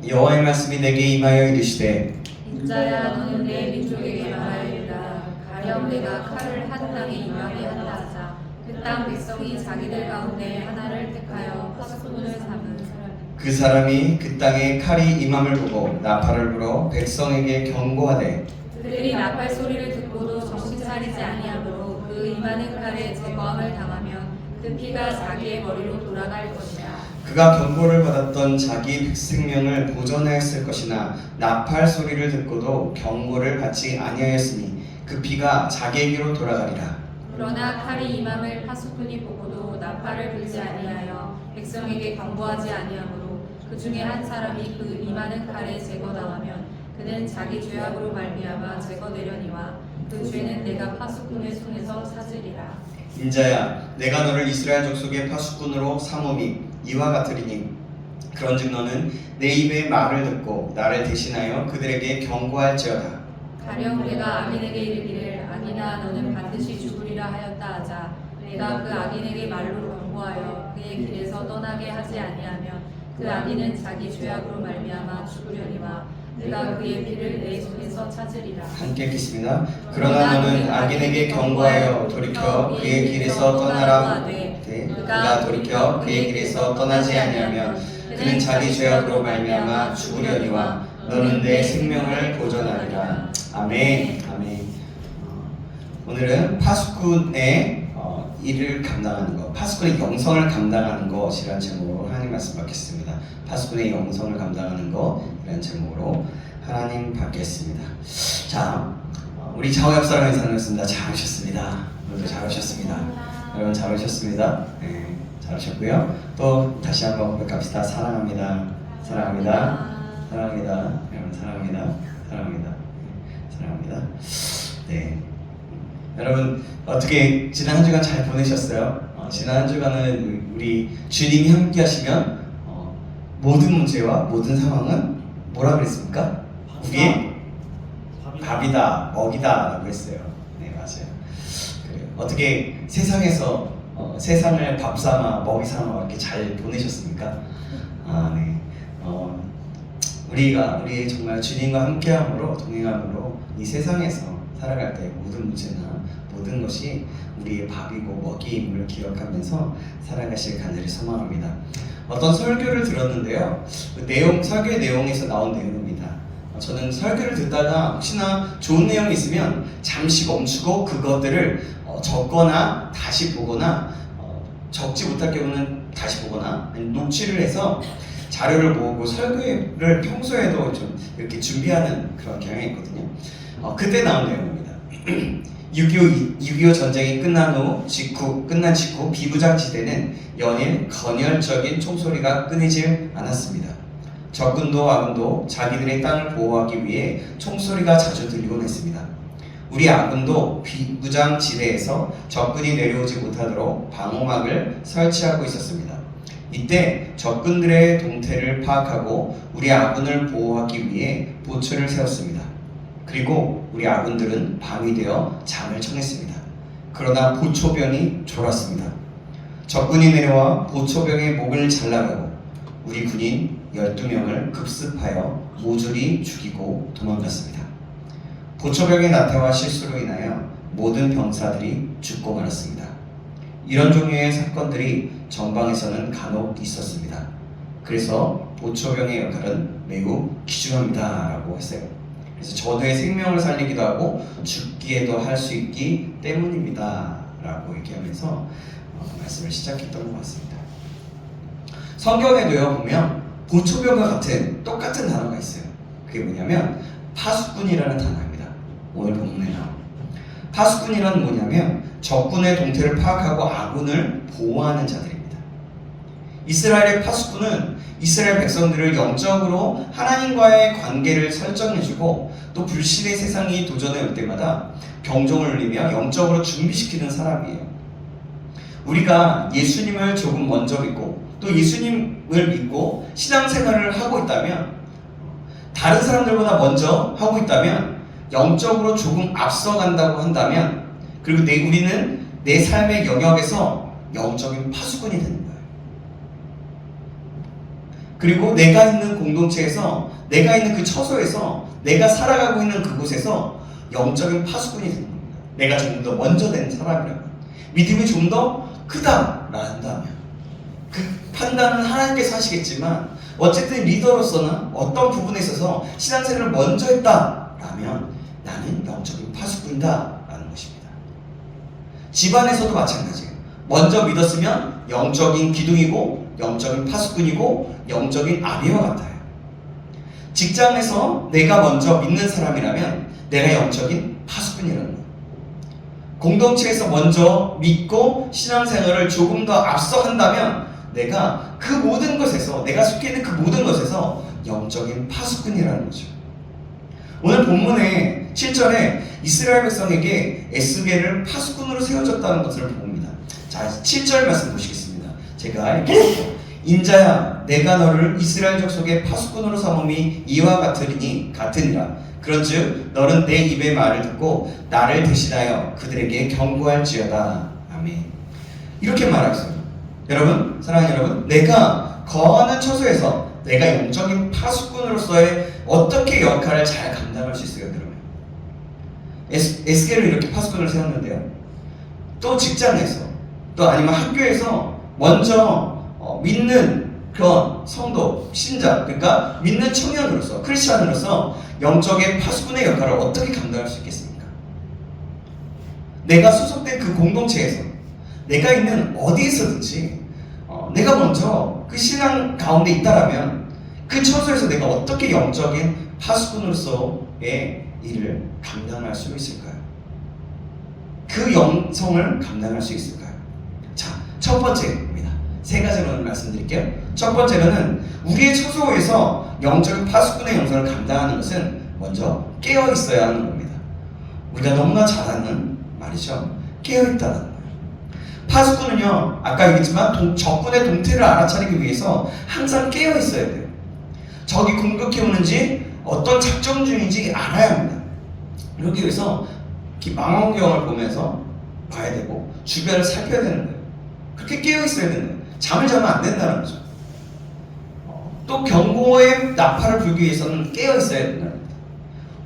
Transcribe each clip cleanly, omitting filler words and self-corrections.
여호와의 말씀이 내게 임하여 이르시되 인자야 너는 내 민족에게 말하리라. 가령 내가 칼을 한 땅에 임하게 한다 하자. 그 땅 백성이 자기들 가운데 하나를 택하여 파수꾼을 삼은 사람. 그 사람이 그 땅에 칼이 임함을 보고 나팔을 불어 백성에게 경고하되 그들이 나팔 소리를 듣고도 정신 차리지 아니하므로 그 임하는 칼에 제거함을 당하면 그 피가 자기의 머리로 돌아갈 것이라. 그가 경고를 받았던 자기 생명을 보존하였을 것이나 나팔 소리를 듣고도 경고를 받지 아니하였으니 그 피가 자기에게로 돌아가리라. 그러나 칼이 임함을 파수꾼이 보고도 나팔을 불지 아니하여 백성에게 경고하지 아니하므로 그 중에 한 사람이 그 임하는 칼에 제거당하면 그는 자기 죄악으로 말미암아 제거되려니와 그 죄는 내가 파수꾼의 손에서 찾으리라. 인자야 내가 너를 이스라엘 족속의 파수꾼으로 삼음이 이와 같으리니 그런즉 너는 내 입의 말을 듣고 나를 대신하여 그들에게 경고할지어다. 가령 내가 악인에게 이르기를 악인아 너는 반드시 죽으리라 하였다 하자. 내가 그 악인에게 말로 경고하여 그의 길에서 떠나게 하지 아니하면 그 악인은 자기 죄악으로 말미암아 죽으려니와 내가 그의 피를 내 손에서 찾으리라. 함께 읽겠습니다. 그러나 너는 악인에게 경고하여 돌이켜 그의 길에서 떠나라. 그가 돌이켜 그의 길에서 떠나지 아니하면 그는 자기 죄악으로 말미암아 죽으려니와 너는 내 생명을 보존하리라. 아멘. 아멘. 오늘은 파수꾼의 일을 감당하는 것, 파수꾼의 영성을 감당하는 것이라는 제목으로 하나님 말씀 받겠습니다. 파수꾼의 영성을 감당하는 것이라는 제목으로 하나님 받겠습니다. 자, 우리 좌우협사랑 인사드렸습니다. 잘하셨습니다. 오늘도 잘하셨습니다. 여러분 잘하셨습니다. 네, 잘하셨고요. 또 다시 한번 고백합시다. 사랑합니다. 사랑합니다. 사랑합니다. 여러분 사랑합니다. 사랑합니다. 네, 사랑합니다. 네. 여러분 어떻게 지난 한 주간 잘 보내셨어요? 지난 한 주간은 우리 주님이 함께 하시면 모든 문제와 모든 상황은 뭐라 그랬습니까? 우리의 밥이다, 먹이다 라고 했어요. 네, 맞아요. 그래요. 어떻게 세상에서 세상을 밥 삼아 먹이 삼아 이렇게 잘 보내셨습니까? 네. 우리 정말 주님과 함께함으로 동행함으로 이 세상에서 살아갈 때 모든 문제나 모든 것이 우리의 밥이고 먹이임을 기억하면서 살아가실 간절히 소망합니다. 어떤 설교를 들었는데요. 그 설교의 내용에서 나온 내용입니다. 저는 설교를 듣다가 혹시나 좋은 내용이 있으면 잠시 멈추고 그것들을 적거나 다시 보거나 적지 못할 경우는 다시 보거나 녹취를 해서 자료를 모으고 설교를 평소에도 좀 이렇게 준비하는 그런 경향이 있거든요. 그때 나온 내용입니다. 6.25 전쟁이 끝난 직후 비무장지대는 연일 건열적인 총소리가 끊이질 않았습니다. 적군도 아군도 자기들의 땅을 보호하기 위해 총소리가 자주 들리곤 했습니다. 우리 아군도 비무장지대에서 적군이 내려오지 못하도록 방어막을 설치하고 있었습니다. 이때 적군들의 동태를 파악하고 우리 아군을 보호하기 위해 보초를 세웠습니다. 그리고 우리 아군들은 밤이 되어 잠을 청했습니다. 그러나 보초병이 졸았습니다. 적군이 내려와 보초병의 목을 잘라가고 우리 군인 12명을 급습하여 모조리 죽이고 도망갔습니다. 보초병의 나태와 실수로 인하여 모든 병사들이 죽고 말았습니다. 이런 종류의 사건들이 전방에서는 간혹 있었습니다. 그래서 보초병의 역할은 매우 귀중합니다 라고 했어요. 그래서 전우의 생명을 살리기도 하고 죽기에도 할 수 있기 때문입니다 라고 얘기하면서 말씀을 시작했던 것 같습니다. 성경에도요 보면 보초병과 같은 똑같은 단어가 있어요. 그게 뭐냐면 파수꾼이라는 단어입니다. 오늘 본문에 나온 파수꾼이란 뭐냐면 적군의 동태를 파악하고 아군을 보호하는 자들입니다. 이스라엘의 파수꾼은 이스라엘 백성들을 영적으로 하나님과의 관계를 설정해주고 또 불신의 세상이 도전해 올 때마다 경종을 울리며 영적으로 준비시키는 사람이에요. 우리가 예수님을 조금 먼저 믿고 또 예수님을 믿고 신앙생활을 하고 있다면 다른 사람들보다 먼저 하고 있다면 영적으로 조금 앞서간다고 한다면 그리고 우리는 내 삶의 영역에서 영적인 파수꾼이 되는 거예요. 그리고 내가 있는 공동체에서, 내가 있는 그 처소에서, 내가 살아가고 있는 그곳에서 영적인 파수꾼이 되는 겁니다. 내가 좀 더 먼저 된 사람이라면, 믿음이 좀 더 크다라 한다면, 그 판단은 하나님께서 하시겠지만 어쨌든 리더로서는 어떤 부분에 있어서 신앙생활을 먼저 했다라면 나는 영적인 파수꾼이다 라는 것입니다. 집안에서도 마찬가지예요. 먼저 믿었으면 영적인 기둥이고 영적인 파수꾼이고 영적인 아비와 같아요. 직장에서 내가 먼저 믿는 사람이라면 내가 영적인 파수꾼이라는 거예요. 공동체에서 먼저 믿고 신앙생활을 조금 더 앞서 한다면 내가 그 모든 것에서, 내가 속해 있는 그 모든 것에서 영적인 파수꾼이라는 거죠. 오늘 본문의 7절에 이스라엘 백성에게 에스겔을 파수꾼으로 세워줬다는 것을 봅니다. 자, 7절 말씀 보시겠습니다. 제가 읽겠습니다. 인자야, 내가 너를 이스라엘 족속의 파수꾼으로 삼음이 이와 같으니라. 그런즉 너는 내 입의 말을 듣고 나를 대신하여 그들에게 경고할지어다. 아멘. 이렇게 말하겠어요. 여러분, 사랑하는 여러분, 내가 거하는 처소에서 내가 영적인 파수꾼으로서의 어떻게 역할을 잘 감당할 수 있어요, 그러면? 에스겔을 이렇게 파수꾼을 세웠는데요. 또 직장에서, 또 아니면 학교에서 먼저 믿는 그런 성도, 신자, 그러니까 믿는 청년으로서, 크리스찬으로서 영적인 파수꾼의 역할을 어떻게 감당할 수 있겠습니까? 내가 소속된 그 공동체에서, 내가 있는 어디에서든지 내가 먼저 그 신앙 가운데 있다라면 그 처소에서 내가 어떻게 영적인 파수꾼으로서의 일을 감당할 수 있을까요? 그 영성을 감당할 수 있을까요? 자, 첫 번째입니다. 세 가지로 오늘 말씀드릴게요. 첫 번째로는 우리의 처소에서 영적인 파수꾼의 영성을 감당하는 것은 먼저 깨어 있어야 하는 겁니다. 우리가 너무나 잘 아는 말이죠. 깨어 있다는 거예요. 파수꾼은요, 아까 얘기했지만 적군의 동태를 알아차리기 위해서 항상 깨어 있어야 돼요. 적이 공격해 오는지 어떤 작전 중인지 알아야 합니다. 그러기 위해서 망원경을 보면서 봐야 되고 주변을 살펴야 되는 거예요. 그렇게 깨어 있어야 되는 거예요. 잠을 자면 안 된다는 거죠. 또 경고의 나팔을 불기 위해서는 깨어 있어야 된다는 겁니다.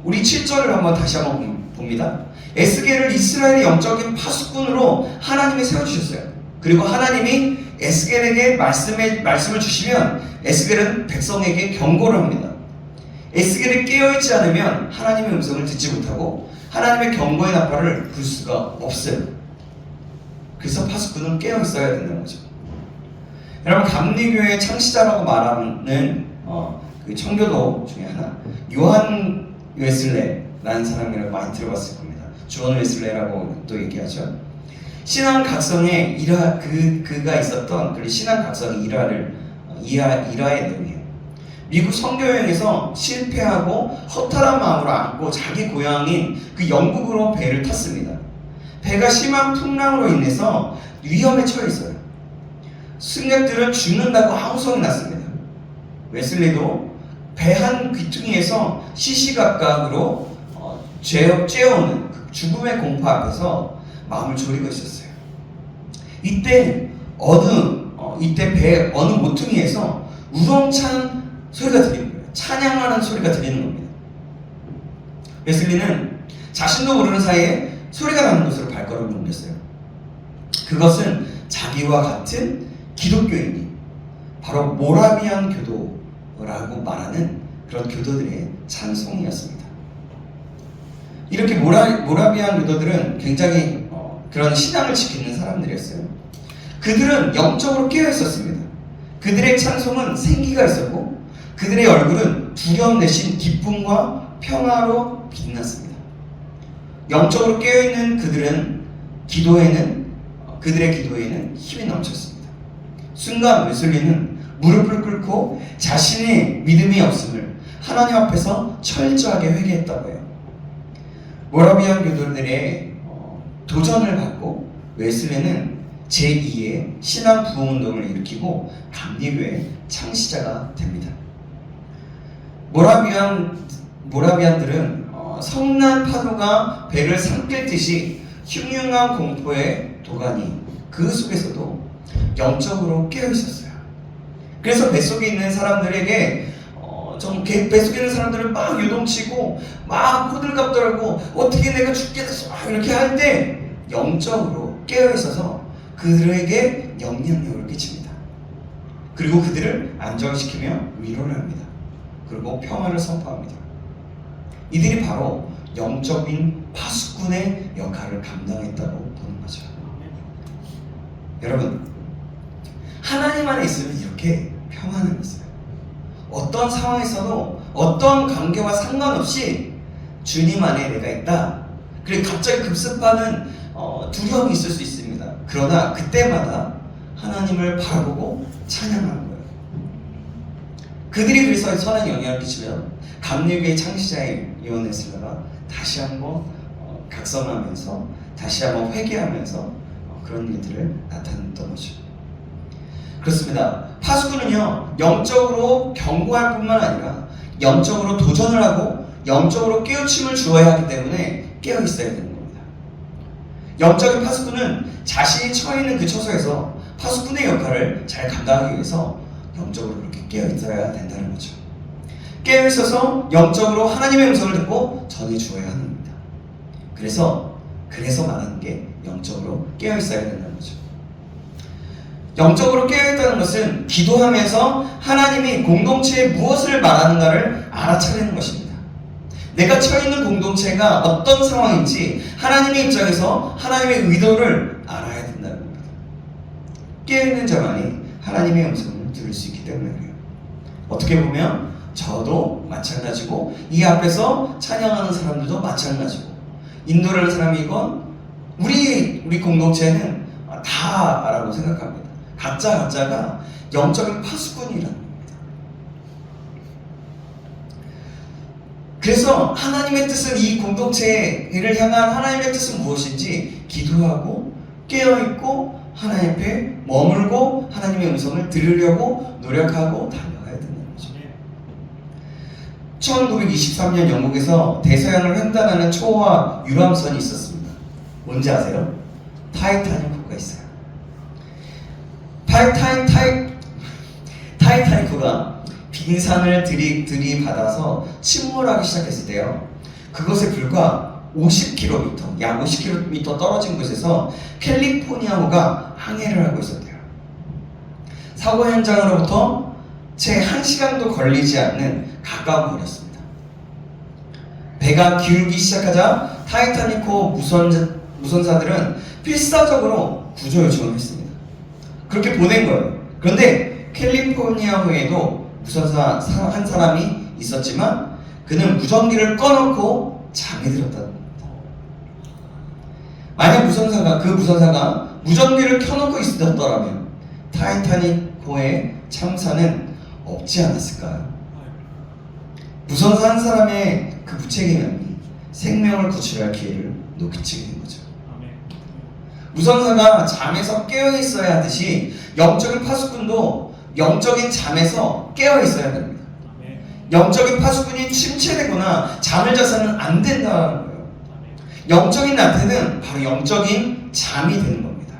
우리 7절을 다시 한번 봅니다. 에스겔을 이스라엘의 영적인 파수꾼으로 하나님이 세워주셨어요. 그리고 하나님이 에스겔에게 말씀을 주시면 에스겔은 백성에게 경고를 합니다. 에스겔이 깨어있지 않으면 하나님의 음성을 듣지 못하고 하나님의 경고의 나팔을 불 수가 없어요. 그래서 파수꾼은 깨어있어야 된다는 거죠. 여러분, 감리교회의 창시자라고 말하는 그 청교도 중에 하나, 요한 웨슬레라는 사람이라고 많이 들어봤을 겁니다. 존 웨슬레라고 또 얘기하죠. 신앙 각성의 그가 있었던 그 신앙 각성의 일화의 내용이에요. 미국 선교여행에서 실패하고 허탈한 마음으로 안고 자기 고향인 그 영국으로 배를 탔습니다. 배가 심한 풍랑으로 인해서 위험에 처해 있어요. 승객들은 죽는다고 함성이 났습니다. 웨슬리도 배 한 귀퉁이에서 시시각각으로 쬐어오는 그 죽음의 공포 앞에서 마음을 졸이고 있었어요. 이때 배 어느 모퉁이에서 우렁찬 소리가 들리는 거예요. 찬양하는 소리가 들리는 겁니다. 웨슬리는 자신도 모르는 사이에 소리가 나는 곳으로 발걸음을 옮겼어요. 그것은 자기와 같은 기독교인이 바로 모라비안 교도라고 말하는 그런 교도들의 찬송이었습니다. 이렇게 모라비안 교도들은 굉장히 그런 신앙을 지키는 사람들이었어요. 그들은 영적으로 깨어 있었습니다. 그들의 찬송은 생기가 있었고 그들의 얼굴은 두려움 대신 기쁨과 평화로 빛났습니다. 영적으로 깨어있는 그들의 기도에는 힘이 넘쳤습니다. 순간 웨슬리는 무릎을 꿇고 자신의 믿음이 없음을 하나님 앞에서 철저하게 회개했다고 해요. 모라비안 교도들의 도전을 받고 웨슬리는 제2의 신앙 부흥운동을 일으키고 감리교의 창시자가 됩니다. 모라비안들은 성난 파도가 배를 삼킬듯이 흉흉한 공포의 도가니 그 속에서도 영적으로 깨어 있었어요. 그래서 뱃속에 있는 사람들에게 뱃속에 있는 사람들을 막 요동치고 막 호들갑 떨고 어떻게 내가 죽게 됐어 막 이렇게 할 때 영적으로 깨어있어서 그들에게 영향력을 끼칩니다. 그리고 그들을 안정시키며 위로를 합니다. 그리고 평화를 선포합니다. 이들이 바로 영적인 파수꾼의 역할을 감당했다고 보는 거죠. 여러분, 하나님 안에 있으면 이렇게 평안은 있어요. 어떤 상황에서도 어떤 관계와 상관없이 주님 안에 내가 있다. 그리고 갑자기 급습하는 두려움이 있을 수 있습니다. 그러나 그때마다 하나님을 바라보고 찬양하는 거예요. 그들이 그래서 선한 영향을 끼치면 감리교의 창시자의 요한에스라가 다시 한번 각성하면서 다시 한번 회개하면서 그런 일들을 나타냈던 거죠. 그렇습니다. 파수꾼은요, 영적으로 경고할 뿐만 아니라 영적으로 도전을 하고 영적으로 깨우침을 주어야 하기 때문에 깨어 있어야 되는 겁니다. 영적인 파수꾼은 자신이 처해 있는 그 처소에서 파수꾼의 역할을 잘 감당하기 위해서 영적으로 그렇게 깨어 있어야 된다는 거죠. 깨어 있어서 영적으로 하나님의 음성을 듣고 전해 주어야 하는 겁니다. 그래서 말하는 게 영적으로 깨어 있어야 된다는 거죠. 영적으로 깨어있다는 것은 기도하면서 하나님이 공동체에 무엇을 말하는가를 알아차리는 것입니다. 내가 처해있는 공동체가 어떤 상황인지 하나님의 입장에서 하나님의 의도를 알아야 된다는 겁니다. 깨어있는 자만이 하나님의 음성을 들을 수 있기 때문에 그래요. 어떻게 보면 저도 마찬가지고 이 앞에서 찬양하는 사람들도 마찬가지고 인도를 하는 사람이건 우리 공동체는 다라고 생각합니다. 각자가 영적인 파수꾼이라는 겁니다. 그래서 하나님의 뜻은 이 공동체를 향한 하나님의 뜻은 무엇인지 기도하고 깨어있고 하나님 앞에 머물고 하나님의 음성을 들으려고 노력하고 달려가야 된다는 거죠. 1923년 영국에서 대서양을 횡단하는 초호화 유람선이 있었습니다. 뭔지 아세요? 타이타닉호가 있어요. 타이타닉호가 빙산을 들이받아서 침몰하기 시작했을 때요, 그것에 불과 50km, 약 50km 떨어진 곳에서 캘리포니아호가 항해를 하고 있었대요. 사고 현장으로부터 채 1시간도 걸리지 않는 가까운 거리였습니다. 배가 기울기 시작하자 타이타닉호 무선사들은 필사적으로 구조 요청을 했습니다. 그렇게 보낸 거예요. 그런데 캘리포니아호에도 무선사 한 사람이 있었지만 그는 무전기를 꺼놓고 잠에 들었다는 겁니다. 만약 그 무선사가 무전기를 켜놓고 있었더라면 타이타닉호의 참사는 없지 않았을까요? 무선사 한 사람의 그 무책임함이 생명을 구출할 기회를 놓치게 된 거죠. 무선사가 잠에서 깨어있어야 하듯이 영적인 파수꾼도 영적인 잠에서 깨어있어야 됩니다. 영적인 파수꾼이 침체되거나 잠을 자서는 안 된다는 거예요. 영적인 나태는 바로 영적인 잠이 되는 겁니다.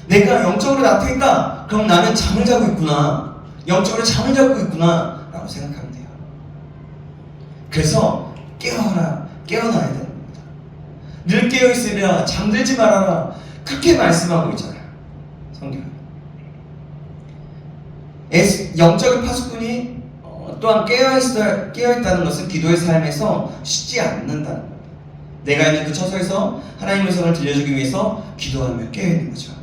내가 영적으로 나태있다? 그럼 나는 잠을 자고 있구나. 영적으로 잠을 자고 있구나 라고 생각하면 돼요. 그래서 깨어나야 됩니다. 늘 깨어있으랴 잠들지 말아라, 그렇게 말씀하고 있잖아요, 성경에. 영적인 파수꾼이 또한 깨어있다는 것은 기도의 삶에서 쉬지 않는다는 겁니다. 내가 있는 그 처소에서 하나님의 음성을 들려주기 위해서 기도하며 깨어있는 거죠.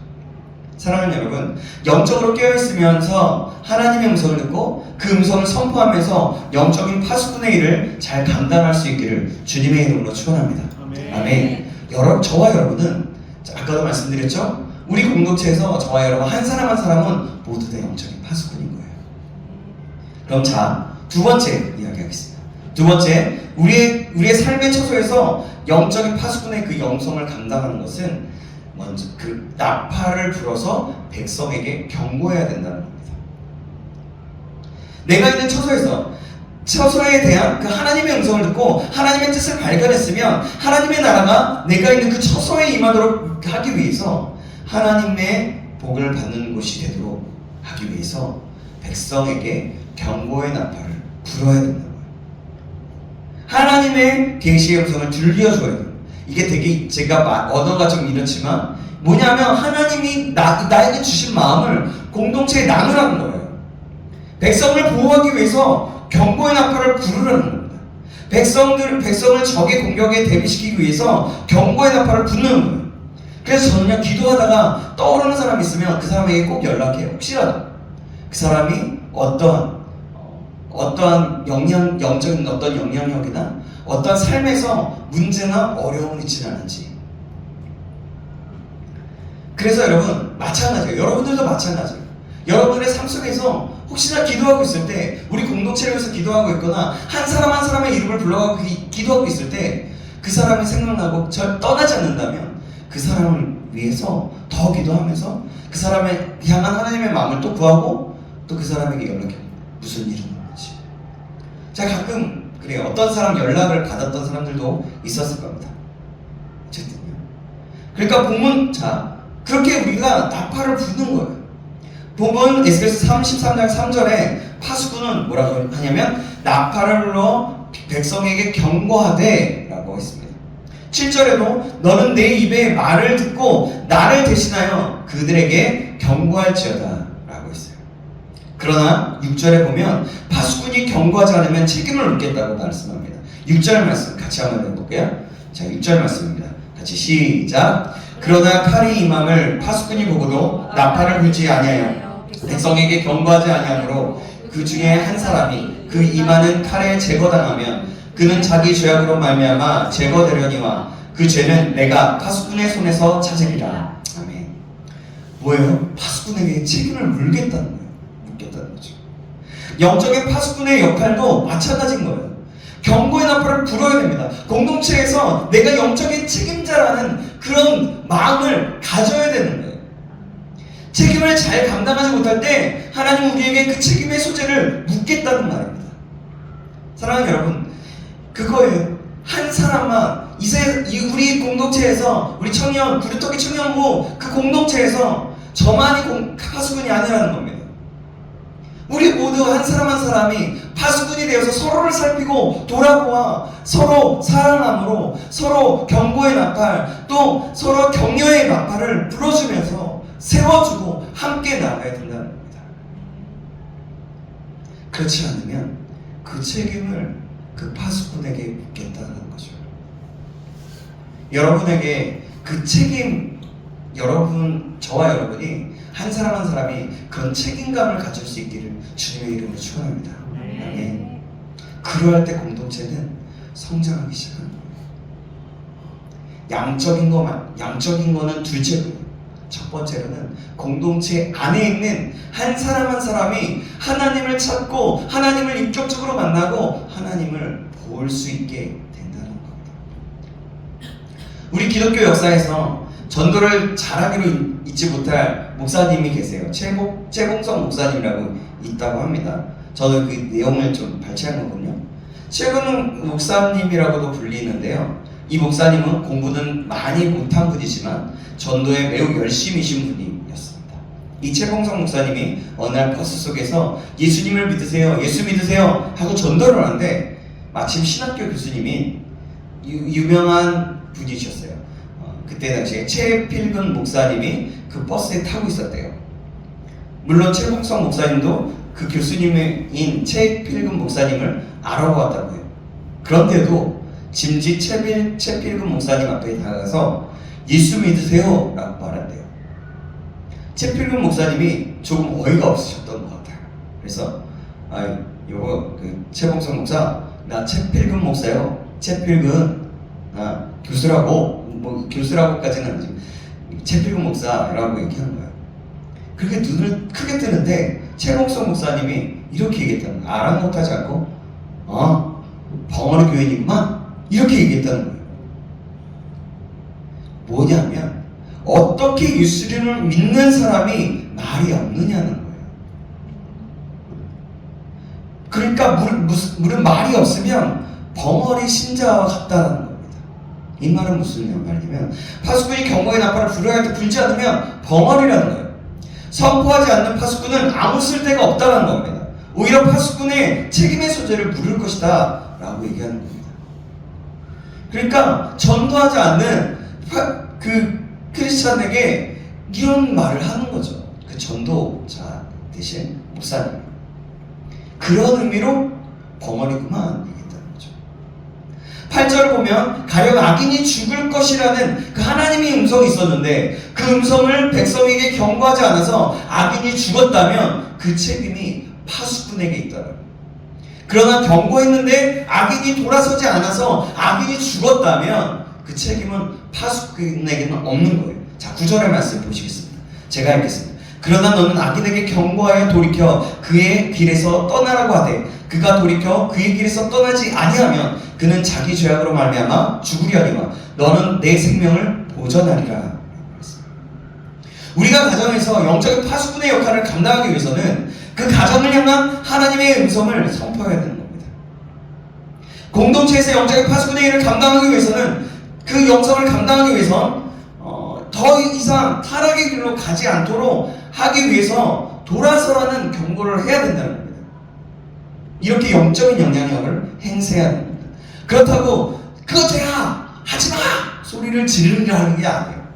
사랑하는 여러분, 영적으로 깨어있으면서 하나님의 음성을 듣고 그 음성을 선포하면서 영적인 파수꾼의 일을 잘 감당할 수 있기를 주님의 이름으로 축원합니다. 아멘. 저와 여러분은 아까도 말씀드렸죠? 우리 공동체에서 저와 여러분 한 사람 한 사람은 모두 다 영적인 파수꾼인 거예요. 그럼 두 번째 이야기하겠습니다. 두 번째, 우리의 삶의 처소에서 영적인 파수꾼의 그 영성을 감당하는 것은 먼저 그 나팔을 불어서 백성에게 경고해야 된다는 겁니다. 내가 있는 처소에 대한 그 하나님의 음성을 듣고 하나님의 뜻을 발견했으면 하나님의 나라가 내가 있는 그 처소에 임하도록 하기 위해서 하나님의 복을 받는 곳이 되도록 하기 위해서 백성에게 경고의 나팔을 불어야 된다는 거예요. 하나님의 계시의 음성을 들려줘야 돼요. 이게 되게 제가 언어가 좀 이렇지만 뭐냐면 하나님이 나에게 주신 마음을 공동체에 나누라는 거예요. 백성을 보호하기 위해서 경고의 나팔을 부르라는 겁니다. 백성을 적의 공격에 대비시키기 위해서 경고의 나팔을 부르는 거예요. 그래서 저는요, 기도하다가 떠오르는 사람이 있으면 그 사람에게 꼭 연락해요. 혹시라도 그 사람이 어떠한 영적인 어떤 영향력이나 어떤 삶에서 문제나 어려움이 있지는 않은지. 그래서 여러분, 마찬가지예요. 여러분들도 마찬가지예요. 여러분의 삶 속에서 혹시나 기도하고 있을 때, 우리 공동체를 위해서 기도하고 있거나 한 사람 한 사람의 이름을 불러가고 기도하고 있을 때 그 사람이 생각나고 절 떠나지 않는다면 그 사람을 위해서 더 기도하면서 그 사람을 향한 하나님의 마음을 또 구하고 또 그 사람에게 연락해요. 무슨 일이 있는 건지. 자, 가끔 그래요. 어떤 사람 연락을 받았던 사람들도 있었을 겁니다. 어쨌든요. 그러니까 보면, 자, 그렇게 우리가 나팔을 부는 거예요. 보면 에스겔서 33장 3절에 파수꾼은 뭐라고 하냐면 나팔을 불러 백성에게 경고하되 라고 했습니다. 7절에도 너는 내 입의 말을 듣고 나를 대신하여 그들에게 경고할지어다 라고 했어요. 그러나 6절에 보면 파수꾼이 경고하지 않으면 책임을 묻겠다고 말씀합니다. 6절 말씀 같이 한번 해볼게요. 자, 6절 말씀입니다. 같이 시작. 그러나 칼이 임함을 파수꾼이 보고도 나팔을 불지 아니하여 백성에게 경고하지 아니하므로 그 중에 한 사람이 그 임하는 칼에 제거당하면 그는 자기 죄악으로 말미암아 제거되려니와 그 죄는 내가 파수꾼의 손에서 찾으리라. 아멘. 뭐예요? 파수꾼에게 책임을 물겠다는 거예요. 묻겠다는 거죠. 영적인 파수꾼의 역할도 마찬가지인 거예요. 경고의 나팔을 불어야 됩니다. 공동체에서 내가 영적인 책임자라는 그런 마음을 가져야 되는 거예요. 책임을 잘 감당하지 못할 때 하나님 우리에게 그 책임의 소재를 묻겠다는 말입니다. 사랑하는 여러분, 그거예요. 한 사람만 우리 공동체에서 우리 청년 구루터기 청년부 그 공동체에서 저만이 파수꾼이 아니라는 겁니다. 우리 모두 한 사람 한 사람이 파수꾼이 되어서 서로를 살피고 돌아보아 서로 사랑함으로 서로 경고의 나팔 또 서로 격려의 나팔을 불어주면서 세워주고 함께 나가야 된다는 겁니다. 그렇지 않으면 그 책임을 그 파수꾼에게 묻겠다는 거죠. 여러분에게 그 책임, 저와 여러분이 한 사람 한 사람이 그런 책임감을 가질 수 있기를 주님의 이름으로 축원합니다. 아멘. 그러할 때 공동체는 성장하기 시작하는 거예요. 양적인 거는 둘째고요. 첫 번째로는 공동체 안에 있는 한 사람 한 사람이 하나님을 찾고 하나님을 인격적으로 만나고 하나님을 볼 수 있게 된다는 겁니다. 우리 기독교 역사에서 전도를 잘하기로 잊지 못할 목사님이 계세요. 최봉성 목사님이라고 있다고 합니다. 저는 그 내용을 좀 발췌한 거군요. 최봉성 목사님이라고도 불리는데요. 이 목사님은 공부는 많이 못한 분이지만 전도에 매우 열심이신 분이었습니다. 이 최봉성 목사님이 어느 날 버스 속에서 예수님을 믿으세요, 예수 믿으세요 하고 전도를 하는데 마침 신학교 교수님이 유명한 분이셨어요. 그때 당시에 최필근 목사님이 그 버스에 타고 있었대요. 물론 최봉성 목사님도 그 교수님인 최필근 목사님을 알아보았다고 해요. 그런데도 짐짓 최필근 목사님 앞에 다가가서 예수 믿으세요 라고 말한대요. 최필근 목사님이 조금 어이가 없으셨던 것 같아요. 그래서 최봉성 목사, 나 최필근 목사요. 최필근 나 교수라고, 교수라고까지는 아니지, 최필근 목사라고 얘기한 거예요. 그렇게 눈을 크게 뜨는데 최봉성 목사님이 이렇게 얘기했다는 거예요. 아랑곳하지 않고 벙어리 교인이구만 이렇게 얘기했다는 거예요. 뭐냐면 어떻게 예수님을 믿는 사람이 말이 없느냐는 거예요. 그러니까 물은 말이 없으면 벙어리 신자와 같다는 겁니다. 이 말은 무슨 말이냐면 파수꾼이 경고의 나팔을 불어야 할 때 불지 않으면 벙어리라는 거예요. 선포하지 않는 파수꾼은 아무 쓸데가 없다는 겁니다. 오히려 파수꾼의 책임의 소재를 물을 것이다 라고 얘기하는 겁니다. 그러니까 전도하지 않는 그 크리스찬에게 이런 말을 하는 거죠. 그 전도자 대신 목사님. 그런 의미로 벙어리구만 얘기했다는 거죠. 8절을 보면 가령 악인이 죽을 것이라는 그 하나님의 음성이 있었는데 그 음성을 백성에게 경고하지 않아서 악인이 죽었다면 그 책임이 파수꾼에게 있더라고요. 그러나 경고했는데 악인이 돌아서지 않아서 악인이 죽었다면 그 책임은 파수꾼에게는 없는 거예요. 자, 9절의 말씀 보시겠습니다. 제가 읽겠습니다. 그러나 너는 악인에게 경고하여 돌이켜 그의 길에서 떠나라고 하되 그가 돌이켜 그의 길에서 떠나지 아니하면 그는 자기 죄악으로 말미암아 죽으려니와 너는 내 생명을 보전하리라. 우리가 가정에서 영적인 파수꾼의 역할을 감당하기 위해서는 그 가정을 향한 하나님의 음성을 선포해야 되는 겁니다. 공동체에서 영적인 파수꾼의 일을 감당하기 위해서는 그 영성을 감당하기 위해서 더 이상 타락의 길로 가지 않도록 하기 위해서 돌아서라는 경고를 해야 된다는 겁니다. 이렇게 영적인 영향력을 행사해야 됩니다. 그렇다고 그거 죄야! 하지마! 소리를 지르려는 게 아니에요.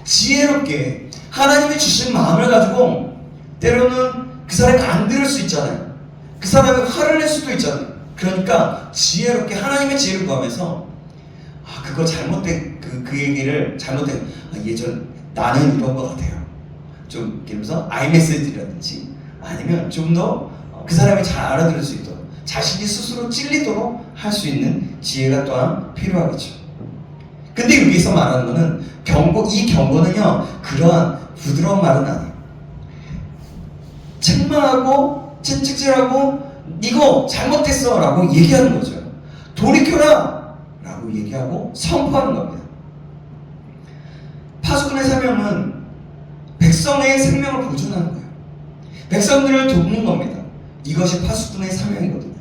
지혜롭게 하나님이 주신 마음을 가지고 때로는 그 사람이 안 들을 수 있잖아요. 그 사람이 화를 낼 수도 있잖아요. 그러니까 지혜롭게 하나님의 지혜를 구하면서 그거 잘못된 그 얘기를 잘못된 예전 나는 이런 것 같아요. 좀 이러면서 아이메시지라든지 아니면 좀 더 그 사람이 잘 알아들을 수 있도록 자신이 스스로 찔리도록 할 수 있는 지혜가 또한 필요하겠죠. 근데 여기서 말하는 거는 이 경고는요 그러한 부드러운 말은 아니에요. 책망하고 채찍질하고 이거 잘못됐어 라고 얘기하는 거죠. 돌이켜라 라고 얘기하고 선포하는 겁니다. 파수꾼의 사명은 백성의 생명을 보존하는 거예요. 백성들을 돕는 겁니다. 이것이 파수꾼의 사명이거든요.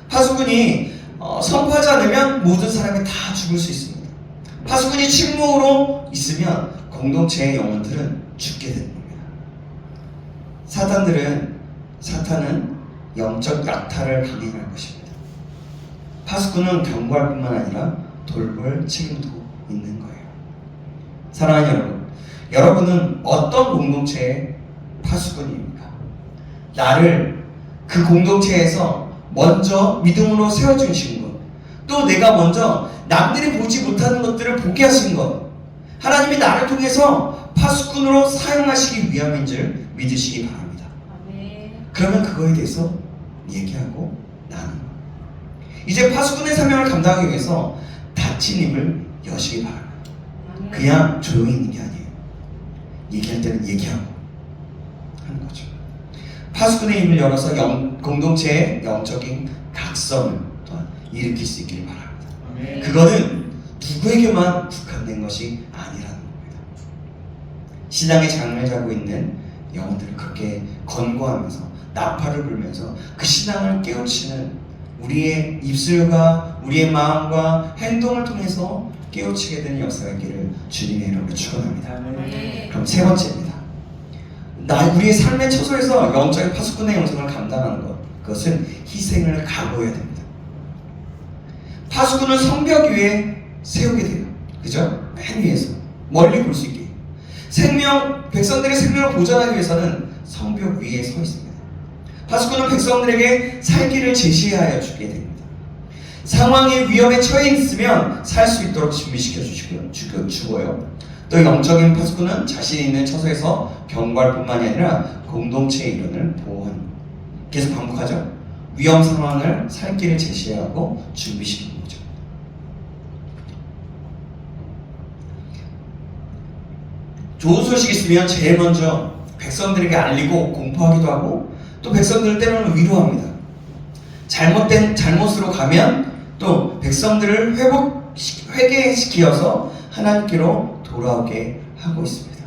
파수꾼이 선포하지 않으면 모든 사람이 다 죽을 수 있습니다. 파수꾼이 침묵으로 있으면 공동체의 영혼들은 죽게 되는 겁니다. 사탄은 영적 약탈을 강행할 것입니다. 파수꾼은 경고할 뿐만 아니라 돌볼 책임도 있는 거예요. 사랑하는 여러분은 어떤 공동체의 파수꾼입니까? 나를 그 공동체에서 먼저 믿음으로 세워주신 것, 또 내가 먼저 남들이 보지 못하는 것들을 보게 하신 것, 하나님이 나를 통해서 파수꾼으로 사용하시기 위함인 줄 믿으시기 바랍니다. 그러면 그거에 대해서 얘기하고 나누는 것. 이제 파수꾼의 사명을 감당하기 위해서 닫힌 입을 여시기 바랍니다. 그냥 조용히 있는 게 아니에요. 얘기할 때는 얘기하고 하는 거죠. 파수꾼의 입을 열어서 공동체의 영적인 각성을 또한 일으킬 수 있기를 바랍니다. 그거는 누구에게만 국한된 것이 아니라는 겁니다. 신앙의 장을 자고 있는 영혼들을 그렇게 권고하면서 나팔을 불면서 그 신앙을 깨우치는 우리의 입술과 우리의 마음과 행동을 통해서 깨우치게 되는 역사가 있기를 주님의 이름으로 축원합니다. 그럼 세 번째입니다. 우리의 삶의 처소에서 영적인 파수꾼의 영성을 감당하는 것, 그것은 희생을 각오해야 됩니다. 파수꾼을 성벽 위에 세우게 돼요. 그죠? 맨 위에서 멀리 볼 수 있게. 백성들의 생명을 보존하기 위해서는 성벽 위에 서 있습니다. 파수꾼은 백성들에게 살 길을 제시하여 주게 됩니다. 상황의 위험에 처해 있으면 살 수 있도록 준비시켜 주고요. 또 영적인 파수꾼은 자신이 있는 처소에서 경고할 뿐만이 아니라 공동체의 일원을 보호하는 것. 계속 반복하죠. 위험 상황을 살 길을 제시하고 준비시키는 거죠. 좋은 소식이 있으면 제일 먼저 백성들에게 알리고 공포하기도 하고 또 백성들을 때로는 위로합니다. 잘못으로 가면 또 백성들을 회개시켜서 하나님께로 돌아오게 하고 있습니다.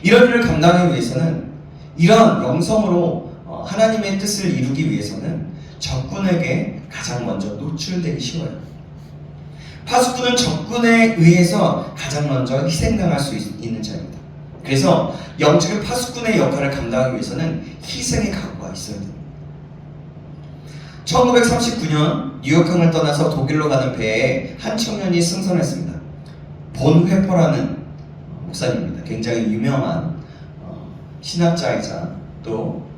이런 일을 감당하기 위해서는 이런 영성으로 하나님의 뜻을 이루기 위해서는 적군에게 가장 먼저 노출되기 쉬워요. 파수꾼은 적군에 의해서 가장 먼저 희생당할 수 있는 자입니다. 그래서 영적인 파수꾼의 역할을 감당하기 위해서는 희생의 각오가 있어야 됩니다. 1939년 뉴욕항을 떠나서 독일로 가는 배에 한 청년이 승선했습니다. 본 회퍼라는 목사님입니다. 굉장히 유명한 신학자이자 또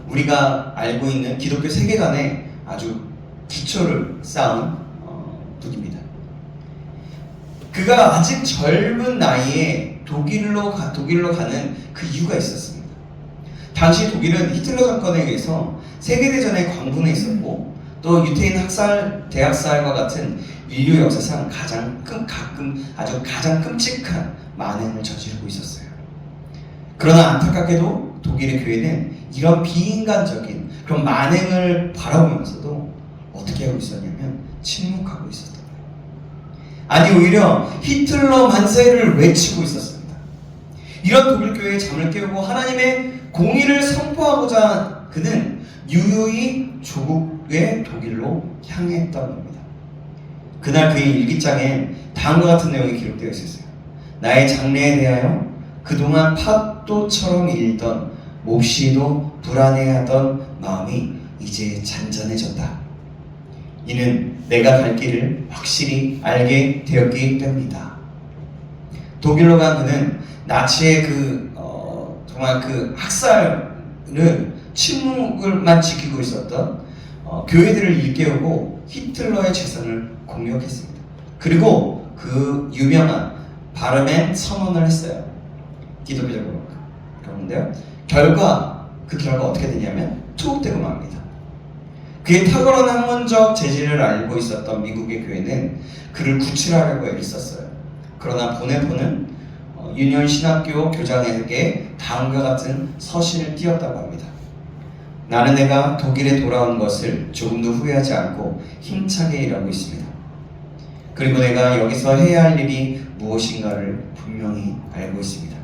우리가 알고 있는 기독교 세계관에 아주 기초를 쌓은 분입니다. 그가 아직 젊은 나이에 독일로 가는 그 이유가 있었습니다. 당시 독일은 히틀러 정권에 의해서 세계대전에 광분해 있었고 또 유태인 대학살과 같은 인류 역사상 가장 끔찍한 만행을 저지르고 있었어요. 그러나 안타깝게도 독일의 교회는 이런 비인간적인 그런 만행을 바라보면서도 어떻게 하고 있었냐면 침묵하고 있었던 거예요. 아니 오히려 히틀러 만세를 외치고 있었습니다. 이런 독일 교회의 잠을 깨우고 하나님의 공의를 선포하고자 그는 유유히 조국의 독일로 향했던 겁니다. 그날 그의 일기장에 다음과 같은 내용이 기록되어 있었어요. 나의 장래에 대하여 그동안 파도처럼 일던 몹시도 불안해하던 마음이 이제 잔잔해졌다. 이는 내가 갈 길을 확실히 알게 되었기 때문이다. 독일로 간 그는 나치의 정말 그 학살을 침묵을만 지키고 있었던 교회들을 일깨우고 히틀러의 재산을 공격했습니다. 그리고 그 유명한 바르멘 선언을 했어요. 기독교적으로. 그런데요. 그 결과 어떻게 되냐면 투옥되고 맙니다. 그의 탁월한 학문적 재질을 알고 있었던 미국의 교회는 그를 구출하려고 애를 썼어요. 그러나 보네포는 유니온 신학교 교장에게 다음과 같은 서신을 띄었다고 합니다. 나는 내가 독일에 돌아온 것을 조금도 후회하지 않고 힘차게 일하고 있습니다. 그리고 내가 여기서 해야 할 일이 무엇인가를 분명히 알고 있습니다.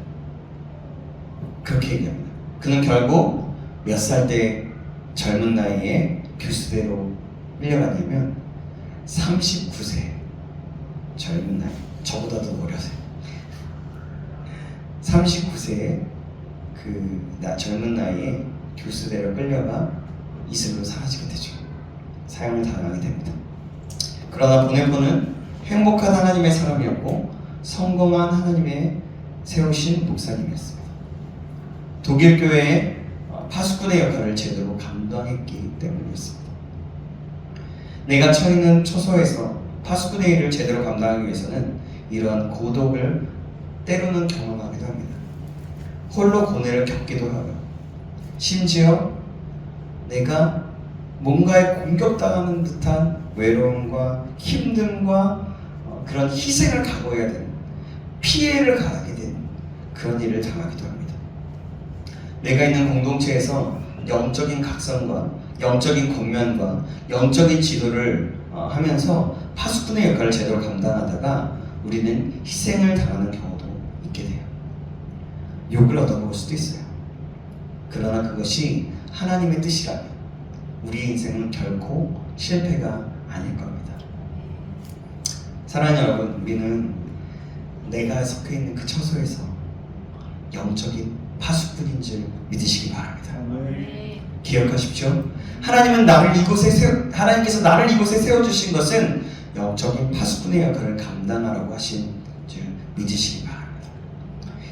그렇게 얘기합니다. 그는 결국 몇 살 때 젊은 나이에 교수대로 끌려갔냐면 39세 젊은 나이, 저보다도 어려서요. 39세에 젊은 나이에 교수대로 끌려가 이슬로 사라지게 되죠. 사형을 당하게 됩니다. 그러나 보네포는 행복한 하나님의 사람이었고 성공한 하나님의 세우신 목사님이었습니다. 독일 교회의 파수꾼의 역할을 제대로 감당했기 때문이었습니다. 내가 처있는 초소에서 파수꾼의 일을 제대로 감당하기 위해서는 이러한 고독을 때로는 경험하기도 합니다. 홀로 고뇌를 겪기도 하고 심지어 내가 뭔가에 공격당하는 듯한 외로움과 힘듦과 그런 희생을 각오해야 되는 피해를 가하게 되는 그런 일을 당하기도 합니다. 내가 있는 공동체에서 영적인 각성과 영적인 권면과 영적인 지도를 하면서 파수꾼의 역할을 제대로 감당하다가 우리는 희생을 당하는 경우도 있게 돼요. 욕을 얻어먹을 수도 있어요. 그러나 그것이 하나님의 뜻이라면 우리의 인생은 결코 실패가 아닐 겁니다. 사랑하는 여러분, 우리는 내가 속해 있는 그 처소에서 영적인 파수꾼인 줄 믿으시기 바랍니다. 기억하십시오. 하나님께서 나를 이곳에 세워주신 것은 영적인 파수꾼의 역할을 감당하라고 하신 줄 믿으시기 바랍니다.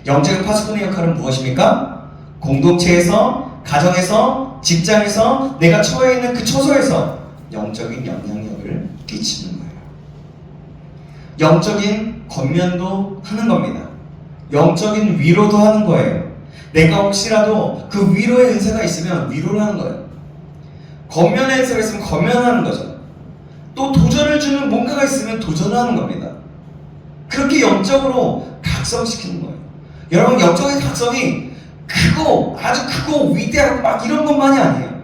영적인 파수꾼의 역할은 무엇입니까? 공동체에서, 가정에서, 직장에서, 내가 처해 있는 그 처소에서 영적인 영향력을 끼치는 거예요. 영적인 권면도 하는 겁니다. 영적인 위로도 하는 거예요. 내가 혹시라도 그 위로의 은사가 있으면 위로를 하는 거예요. 권면의 은사가 있으면 권면하는 거죠. 또 도전을 주는 뭔가가 있으면 도전을 하는 겁니다. 그렇게 영적으로 각성시키는 거예요. 여러분, 영적인 각성이 아주 크고 위대하고 막 이런 것만이 아니에요.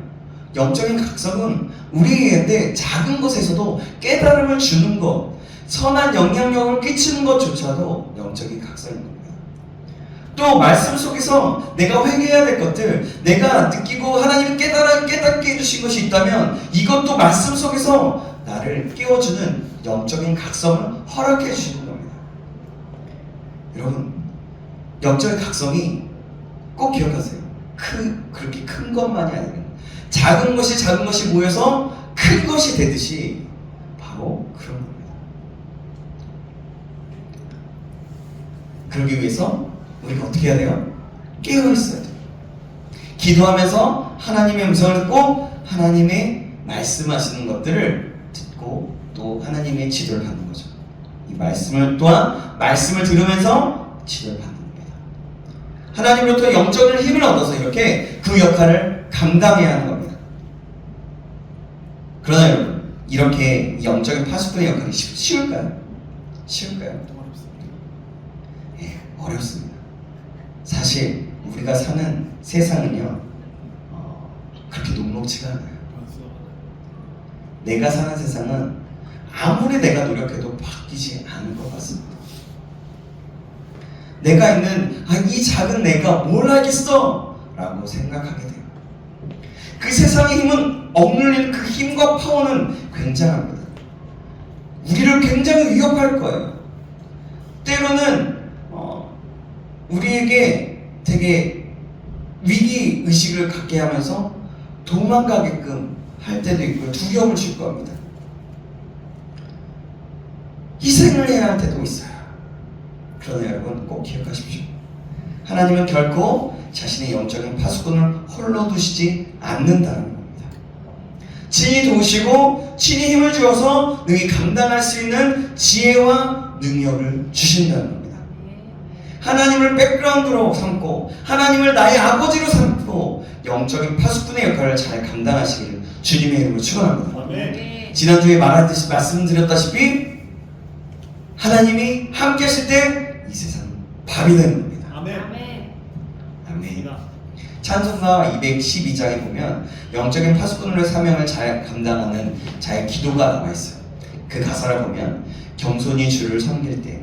영적인 각성은 우리에게 작은 것에서도 깨달음을 주는 것, 선한 영향력을 끼치는 것조차도 영적인 각성인 겁니다. 또 말씀 속에서 내가 회개해야 될 것들, 내가 느끼고 하나님이 깨닫게 해주신 것이 있다면 이것도 말씀 속에서 나를 깨워주는 영적인 각성을 허락해 주시는 겁니다. 여러분, 영적인 각성이 꼭 기억하세요. 그렇게 큰 것만이 아니라 작은 것이 모여서 큰 것이 되듯이 바로 그런 겁니다. 그러기 위해서 우리가 어떻게 해야 돼요? 깨어 있어야 돼요. 기도하면서 하나님의 음성을 듣고 하나님의 말씀하시는 것들을 듣고 또 하나님의 지도를 받는 거죠. 이 말씀을 또한 말씀을 들으면서 지도를 받는 겁니다. 하나님으로부터 영적인 힘을 얻어서 이렇게 그 역할을 감당해야 하는 겁니다. 그러나 여러분, 이렇게 영적인 파수꾼의 역할이 쉬울까요? 쉬울까요? 예, 어렵습니다. 사실 우리가 사는 세상은요, 그렇게 녹록지가 않아요. 내가 사는 세상은 아무리 내가 노력해도 바뀌지 않을 것 같습니다. 내가 있는 이 작은 내가 뭘 알겠어? 라고 생각하게 돼요. 그 세상의 힘은 억눌리는 그 힘과 파워는 굉장합니다. 우리를 굉장히 위협할 거예요. 때로는 우리에게 되게 위기의식을 갖게 하면서 도망가게끔 할 때도 있고요. 두려움을 줄 겁니다. 희생을 해야 할 때도 있어요. 그러나 여러분 꼭 기억하십시오. 하나님은 결코 자신의 영적인 파수꾼을 홀로 두시지 않는다는 겁니다. 친히 도우시고 친히 힘을 주어서 능히 감당할 수 있는 지혜와 능력을 주신다는 겁니다. 하나님을 백그라운드로 삼고 하나님을 나의 아버지로 삼고 영적인 파수꾼의 역할을 잘 감당하시기를 주님의 이름으로 축원합니다. 네. 지난주에 말씀드렸다시피 하나님이 함께 하실 때 이 세상은 밥이 되는 겁니다. 아멘. 아멘. 찬송가 212장에 보면 영적인 파수꾼으로의 사명을 잘 감당하는 자의 기도가 나와 있어요. 그 가사를 보면 겸손히 주를 섬길 때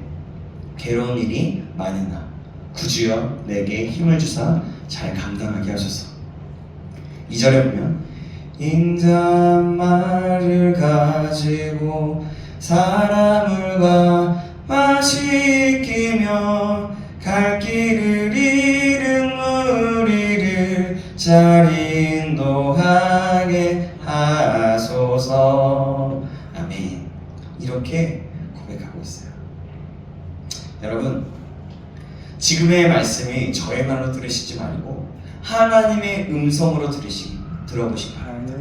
괴로운 일이 많으나 구주여 내게 힘을 주사 잘 감당하게 하소서. 2절에 보면 인자말을 가지고 사람을 마시키며 갈 길을 잃은 무리를 잘 인도하게 하소서. 아멘. 이렇게 고백하고 있어요. 여러분, 지금의 말씀이 저의 말로 들으시지 말고 하나님의 음성으로 들어보시기 바랍니다.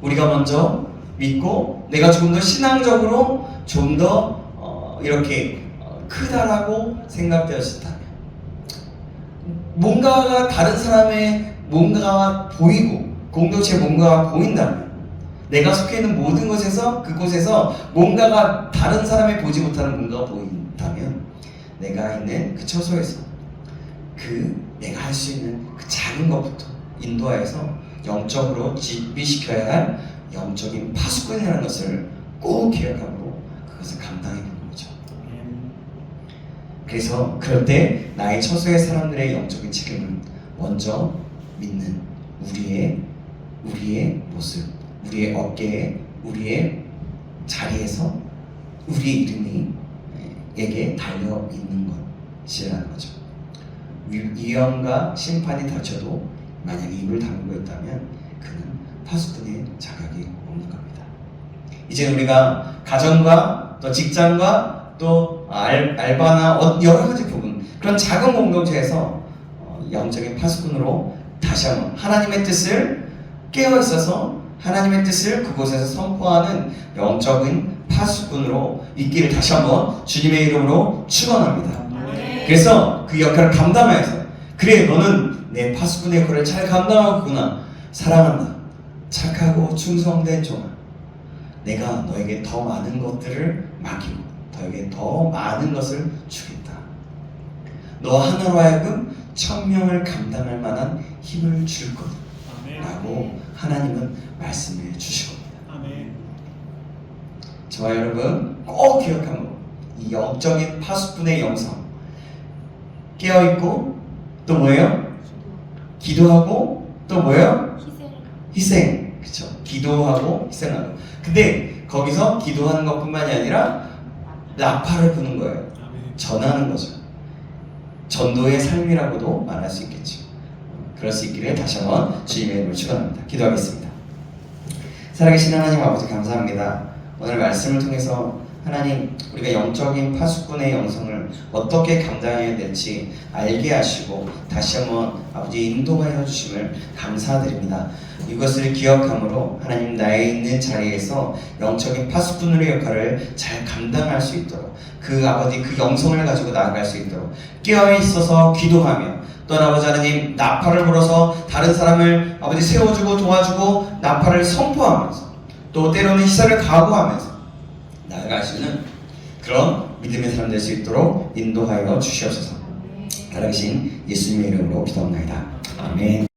우리가 먼저 믿고 내가 조금 더 신앙적으로 좀 더 이렇게 크다라고 생각되었다면 뭔가가 다른 사람의 뭔가가 보이고 공동체 뭔가가 보인다면 내가 속해 있는 모든 것에서 그곳에서 뭔가가 다른 사람이 보지 못하는 뭔가가 보인다면 내가 있는 그 처소에서 내가 할 수 있는 그 작은 것부터 인도하여서 영적으로 집비시켜야 할 영적인 파수꾼이라는 것을 꼭 기억하고 그것을 감당해 보는 거죠. 그래서 그럴 때 나의 처소의 사람들의 영적인 책임은 먼저 믿는 우리의 모습, 우리의 어깨에, 우리의 자리에서 우리의 이름이에게 달려 있는 것이라는 거죠. 위험과 심판이 닥쳐도 만약에 입을 다물고 있다면 그는 파수꾼의 자격이 없는 겁니다. 이제 우리가 가정과 또 직장과 또 알바나 여러 가지 부분 그런 작은 공동체에서 영적인 파수꾼으로 다시 한번 하나님의 뜻을 깨어 있어서 하나님의 뜻을 그곳에서 선포하는 영적인 파수꾼으로 있기를 다시 한번 주님의 이름으로 축원합니다. 그래서 그 역할을 감당하여서 그래 너는 내 파수꾼의 역할을 잘 감당하구나. 사랑한다. 착하고 충성된 종아. 내가 너에게 더 많은 것들을 맡기고 너에게 더 많은 것을 주겠다. 너 하나로 하여금 1000명을 감당할 만한 힘을 줄 거다. 라고 하나님은 말씀해 주시겁니다. 저와 여러분 꼭 기억하고 이 영적인 파수꾼의 영성 깨어있고 또 뭐예요? 기도하고 또 뭐예요? 희생. 그쵸? 기도하고 희생하고. 근데 거기서 기도하는 것뿐만이 아니라 나팔을 부는 거예요. 전하는 거죠. 전도의 삶이라고도 말할 수 있겠죠. 그럴 수 있기를 다시 한번 주님의 이름으로 축원합니다. 기도하겠습니다. 살아계신 하나님 아버지 감사합니다. 오늘 말씀을 통해서 하나님 우리가 영적인 파수꾼의 영성을 어떻게 감당해야 될지 알게 하시고 다시 한번 아버지 인도하여 주심을 감사드립니다. 이것을 기억함으로 하나님 나에 있는 자리에서 영적인 파수꾼의 역할을 잘 감당할 수 있도록 그 아버지 그 영성을 가지고 나아갈 수 있도록 깨어 있어서 기도하며 또한 아버지 하나님 나팔을 불어서 다른 사람을 아버지 세워주고 도와주고 나팔을 선포하면서 또 때로는 희생을 각오하면서 나아갈 수 있는 그런 믿음의 사람 될 수 있도록 인도하여 주시옵소서. 살아계신 예수님의 이름으로 기도합니다. 아멘.